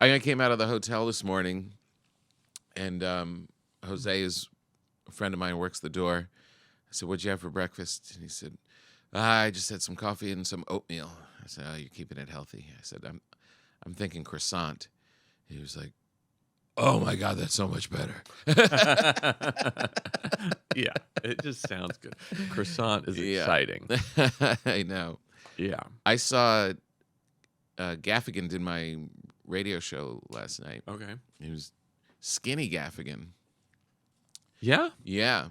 I came out of the hotel this morning, and Jose is a friend of mine who works the door. I said, "What'd you have for breakfast?" And he said, "I just had some coffee and some oatmeal." I said, "Oh, you're keeping it healthy." I said, I'm thinking croissant." He was like, "Oh my God, that's so much better." Yeah, it just sounds good. Croissant is Yeah. exciting. I know. Yeah. I saw Gaffigan did my radio show last night. Okay. He was skinny Gaffigan. Yeah? Yeah.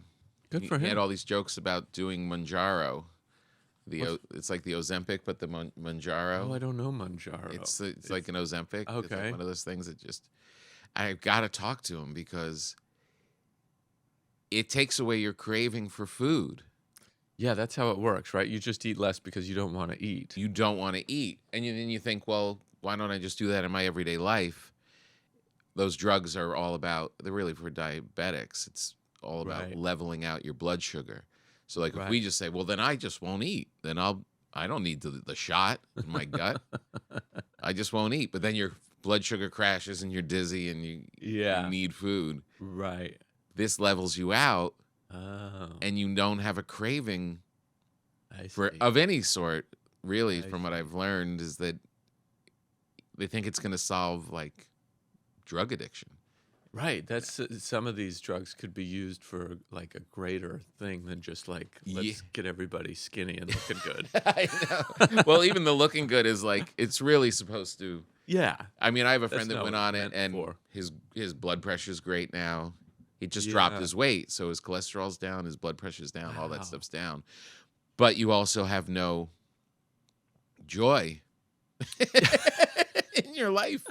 Good for He had him. all these jokes about doing Manjaro. It's like the Ozempic, but the Manjaro. Oh, I don't know Manjaro. It's like an Ozempic. It's Okay. like one of those things that just I've got to talk to him because it takes away your craving for food. Yeah, that's how it works, right? You just eat less because you don't want to eat. You don't want to eat, and then you think, well, why don't I just do that in my everyday life? Those drugs are all about. They're really for diabetics. It's all about Right. leveling out your blood sugar. So like if Right. we just say, well, then I just won't eat. Then I don't need the shot in my gut. I just won't eat. But then your blood sugar crashes and you're dizzy and you need food. Right. This levels you out Oh, and you don't have a craving I for see. of any sort. Really, I from what I've learned, is that they think it's going to solve like drug addiction. Right. That's some of these drugs could be used for like a greater thing than just like let's get everybody skinny and looking good. I know. Well, even the looking good is like it's really supposed to. Yeah. I mean, I have a friend That's that not went what on it's it, meant and for. his blood pressure's great now. He just dropped Yeah. his weight, so his cholesterol's down, his blood pressure's down, all that Wow. stuff's down. But you also have no joy in your life.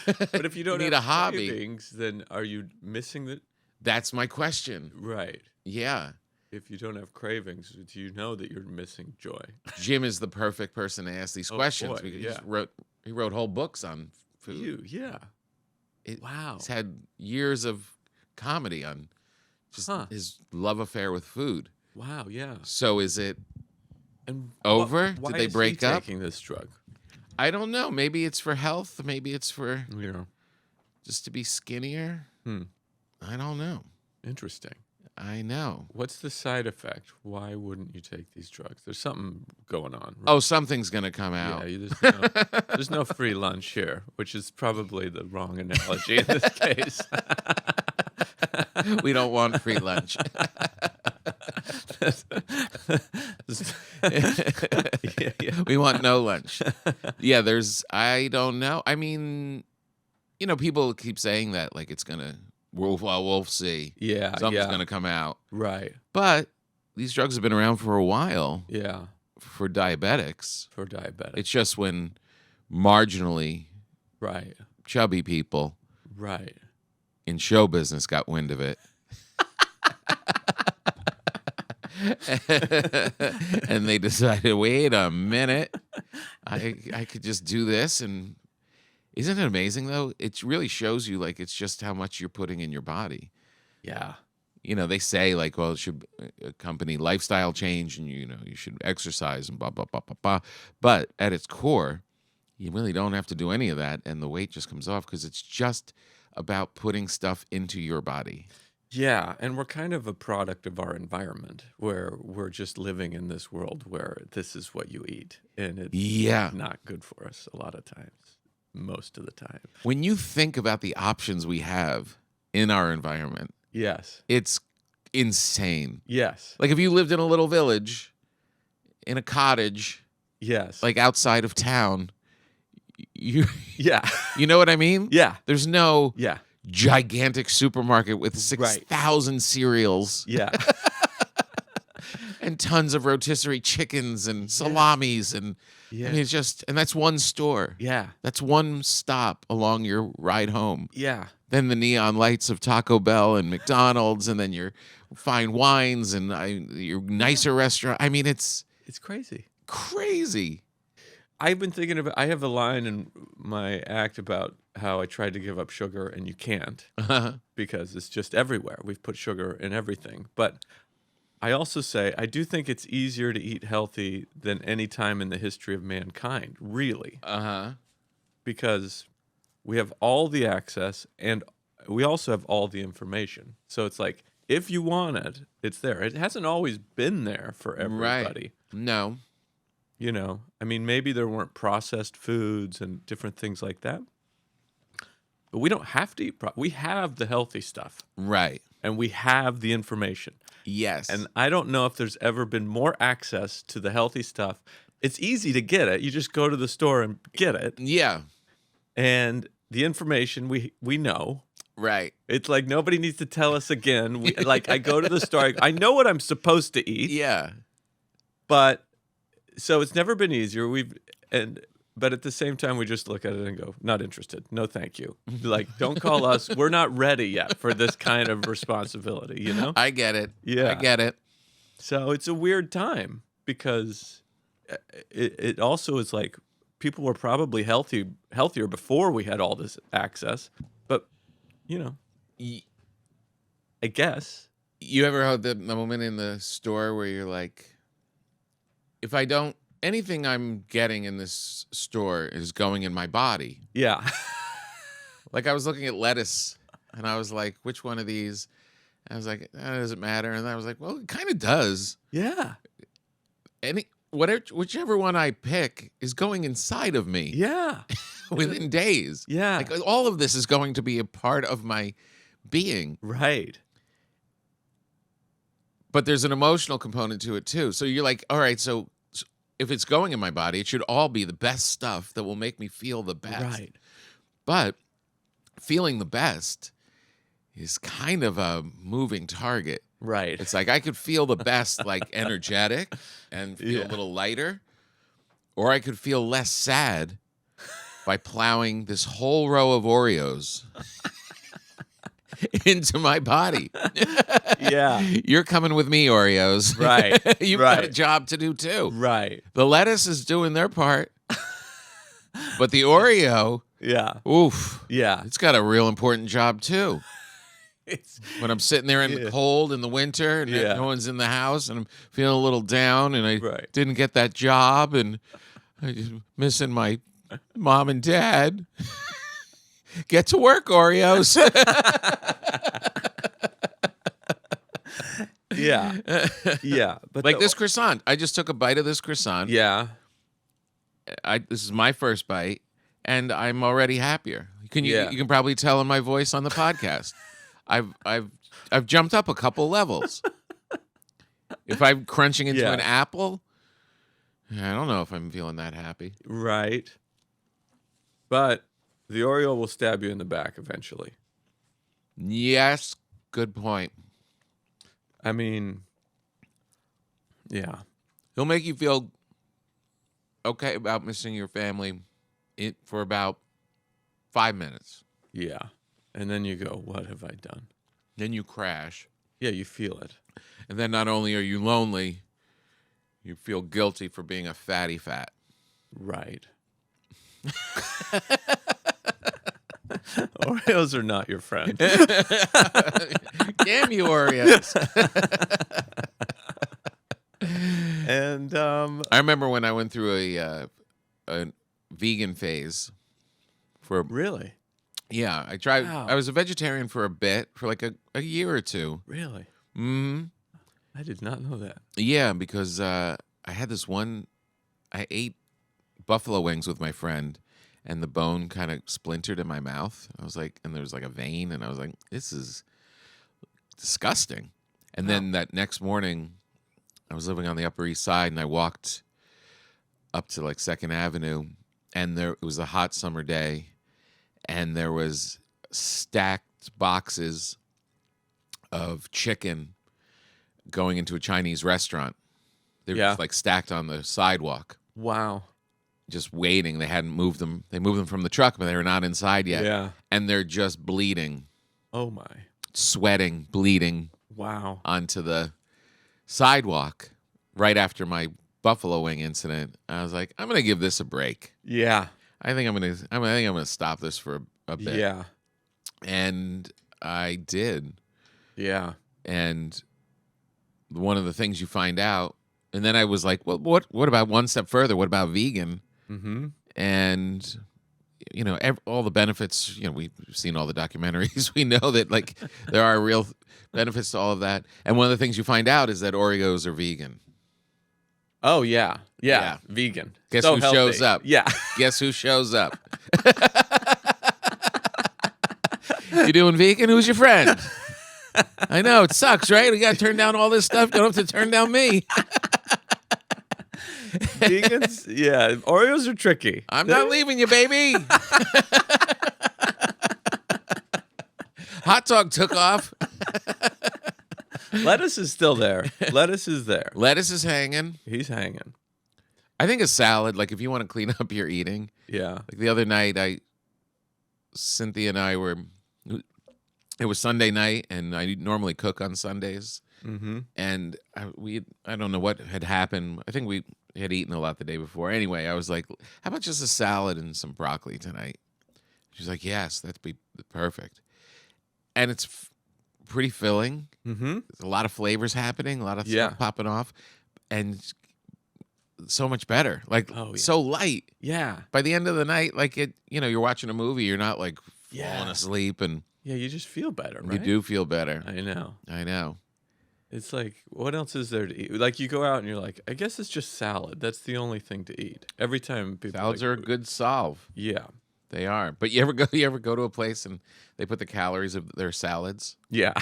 But if you don't need have a hobby. cravings, then are you missing the That's my question. right? Yeah. If you don't have cravings, do you know that you're missing joy? Jim is the perfect person to ask these questions boy, because yeah. he wrote whole books on food. Yeah. Wow. He's had years of comedy on just his love affair with food. Wow. Yeah. So is it And over? Why Did they is break he up? taking this drug? I don't know. Maybe it's for health. Maybe it's for Yeah. just to be skinnier. Hmm. I don't know. Interesting. I know. What's the side effect? Why wouldn't you take these drugs? There's something going on. Right? Oh, something's going to come out. Yeah, there's no free lunch here, which is probably the wrong analogy in this case. We don't want free lunch. We want no lunch. Yeah, I don't know. I mean, people keep saying that like it's going to, we'll see. Yeah, Something's going to come out. Right. But these drugs have been around for a while. Yeah. For diabetics. For diabetics. It's just when marginally right. chubby people right. in show business got wind of it. And they decided, wait a minute, I could just do this. And isn't it amazing though? It really shows you like it's just how much you're putting in your body. Yeah. They say like, well, it should accompany lifestyle change and you should exercise and blah blah blah blah blah. But at its core, you really don't have to do any of that, and the weight just comes off because it's just about putting stuff into your body. Yeah, and we're kind of a product of our environment where we're just living in this world where this is what you eat, and it's not good for us a lot of times, most of the time. When you think about the options we have in our environment, yes, it's insane. Yes. Like if you lived in a little village, in a cottage, yes, like outside of town, you yeah, you know what I mean? Yeah. There's no yeah. gigantic supermarket with 6,000 cereals. Yeah. And tons of rotisserie chickens and salamis and I mean it's just and that's one store. Yeah. That's one stop along your ride home. Yeah. Then the neon lights of Taco Bell and McDonald's and then your fine wines and your nicer restaurant. I mean it's crazy. Crazy. I've been thinking about I have a line in my act about how I tried to give up sugar and you can't because it's just everywhere. We've put sugar in everything. But I also say I do think it's easier to eat healthy than any time in the history of mankind, really. Uh-huh. Because we have all the access, and we also have all the information. So it's like, if you want it, it's there. It hasn't always been there for everybody. No. You know, I mean, maybe there weren't processed foods and different things like that. But we don't have to eat. We have the healthy stuff. Right. And we have the information. Yes. And I don't know if there's ever been more access to the healthy stuff. It's easy to get it. You just go to the store and get it. Yeah. And the information we know. Right. It's like nobody needs to tell us again. Like I go to the store. I know what I'm supposed to eat. Yeah. But so it's never been easier. But at the same time, we just look at it and go, not interested. No, thank you. Like, don't call us. We're not ready yet for this kind of responsibility, you know? I get it. Yeah. I get it. So it's a weird time because it also is like people were probably healthier before we had all this access. But, you know, I guess. You ever had the moment in the store where you're like, if I don't, anything I'm getting in this store is going in my body. Yeah. Like I was looking at lettuce and I was like, which one of these? And I was like, that doesn't matter. And I was like, well, it kind of does. Yeah. Whichever one I pick is going inside of me. Yeah. Within days. Yeah. Like all of this is going to be a part of my being. Right. But there's an emotional component to it too. So you're like, all right, so if it's going in my body, it should all be the best stuff that will make me feel the best. Right. But feeling the best is kind of a moving target. Right. It's like I could feel the best, like energetic and feel a little lighter, or I could feel less sad by plowing this whole row of Oreos into my body. Yeah. You're coming with me, Oreos. Right. You've got a job to do too. Right. The lettuce is doing their part, but the Oreo, Yeah. oof. Yeah. It's got a real important job too. When I'm sitting there in the cold in the winter and no one's in the house and I'm feeling a little down and I didn't get that job and I'm just missing my mom and dad. Get to work, Oreos. Yeah. Yeah. But like this croissant. I just took a bite of this croissant. Yeah. This is my first bite, and I'm already happier. You can probably tell in my voice on the podcast. I've jumped up a couple levels. If I'm crunching into an apple, I don't know if I'm feeling that happy. Right. But the Oreo will stab you in the back eventually. Yes, good point. I mean, yeah. He'll make you feel okay about missing your family for about 5 minutes. Yeah. And then you go, what have I done? Then you crash. Yeah, you feel it. And then not only are you lonely, you feel guilty for being a fatty fat. Right. Oreos are not your friend. Damn you, Oreos. And I remember when I went through a vegan phase for really? Yeah, I tried. Wow. I was a vegetarian for a bit, for like a year or two. Really? Mm-hmm. I did not know that. Yeah, because I had this one. I ate buffalo wings with my friend, and the bone kind of splintered in my mouth. I was like, and there was like a vein, and I was like, this is disgusting. And then that next morning, I was living on the Upper East Side, and I walked up to like 2nd Avenue, and it was a hot summer day, and there was stacked boxes of chicken going into a Chinese restaurant. They were just like stacked on the sidewalk. Wow. Just waiting. They hadn't moved them. They moved them from the truck, but they were not inside yet. Yeah. And they're just bleeding. Oh my. Sweating, bleeding. Wow. Onto the sidewalk right after my buffalo wing incident. I was like, I'm going to give this a break. Yeah. I think I'm going to stop this for a bit. Yeah. And I did. Yeah. And one of the things you find out, and then I was like, well, what about one step further? What about vegan? Mm-hmm. And all the benefits. We've seen all the documentaries. We know that like there are real benefits to all of that. And one of the things you find out is that Oreos are vegan. Oh yeah, vegan. Guess So who healthy. shows up? Yeah. Guess who shows up? You doing vegan? Who's your friend? I know, it sucks, right? We got to turn down all this stuff. You don't have to turn down me. Vegans, yeah. Oreos are tricky. I'm not leaving you, baby. Hot dog took off. Lettuce is still there. Lettuce is there. Lettuce is hanging. He's hanging. I think a salad, like if you want to clean up your eating. Yeah. Like the other night, Cynthia and I it was Sunday night, and I normally cook on Sundays. Mm-hmm. And I don't know what had happened. I think we had eaten a lot the day before. Anyway, I was like, how about just a salad and some broccoli tonight? She's like, yes, that'd be perfect. And it's pretty filling. Mm-hmm. There's a lot of flavors happening, a lot of Yeah. stuff popping off, and so much better. Like, so light. Yeah. By the end of the night, like you're watching a movie, you're not like Yeah. falling asleep, and Yeah, you just feel better, right? you do feel better. I know. I know. It's like, what else is there to eat? Like, you go out and you're like, I guess it's just salad. That's the only thing to eat. Every time people Salads are a good solve. Yeah. They are. But you ever go to a place and they put the calories of their salads? Yeah.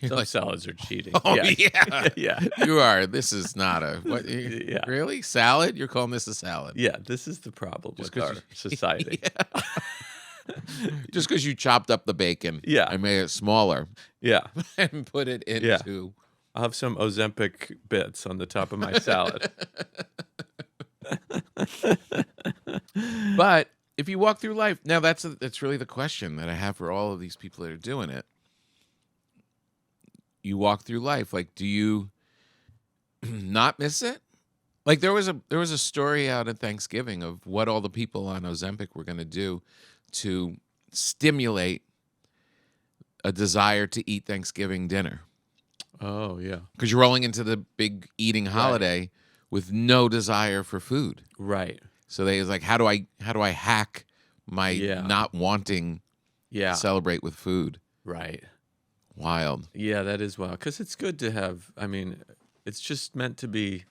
You're Some like, salads are cheating. oh yeah. Yeah. You are. This is not a what? Yeah. Really? Salad? You're calling this a salad? Yeah, this is the problem Just with 'cause our society. Just because you chopped up the bacon, Yeah. I made it smaller Yeah. and put it into. I'll have some Ozempic bits on the top of my salad. But if you walk through life, now that's really the question that I have for all of these people that are doing it. You walk through life, like, do you not miss it? Like there was a story out at Thanksgiving of what all the people on Ozempic were going to do to stimulate a desire to eat Thanksgiving dinner. Oh, yeah. Because you're rolling into the big eating holiday with no desire for food. Right. So they was like, how do I hack my not wanting to celebrate with food? Right. Wild. Yeah, that is wild. Because it's good to have, I mean, it's just meant to be,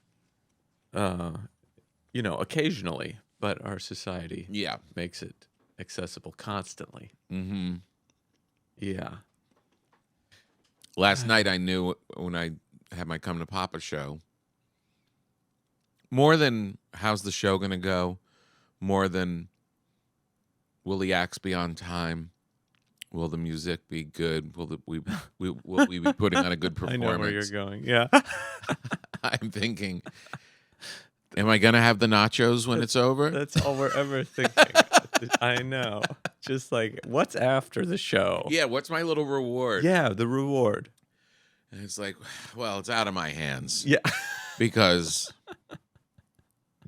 occasionally, but our society makes it accessible constantly. Mm-hmm. Yeah. Last night I knew when I had my Come to Papa show, more than how's the show going to go, more than will the acts be on time, will the music be good, will we be putting on a good performance. I know where you're going. Yeah. I'm thinking, am I going to have the nachos when it's over? That's all we're ever thinking. I know. Just like, what's after the show? Yeah, what's my little reward? Yeah, the reward. And it's like, well, it's out of my hands. Yeah. Because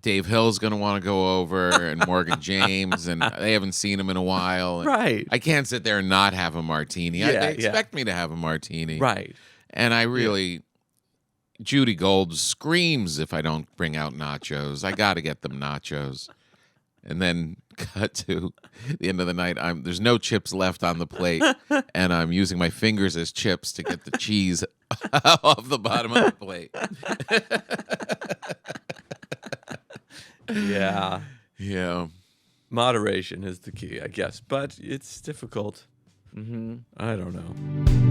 Dave Hill's going to want to go over and Morgan James, and they haven't seen him in a while. And Right. I can't sit there and not have a martini. They expect me to have a martini. Right. And I really, Judy Gold screams if I don't bring out nachos. I got to get them nachos. And then cut to the end of the night. There's no chips left on the plate, and I'm using my fingers as chips to get the cheese off the bottom of the plate. Yeah. Yeah. Moderation is the key, I guess. But it's difficult. Mm-hmm. I don't know.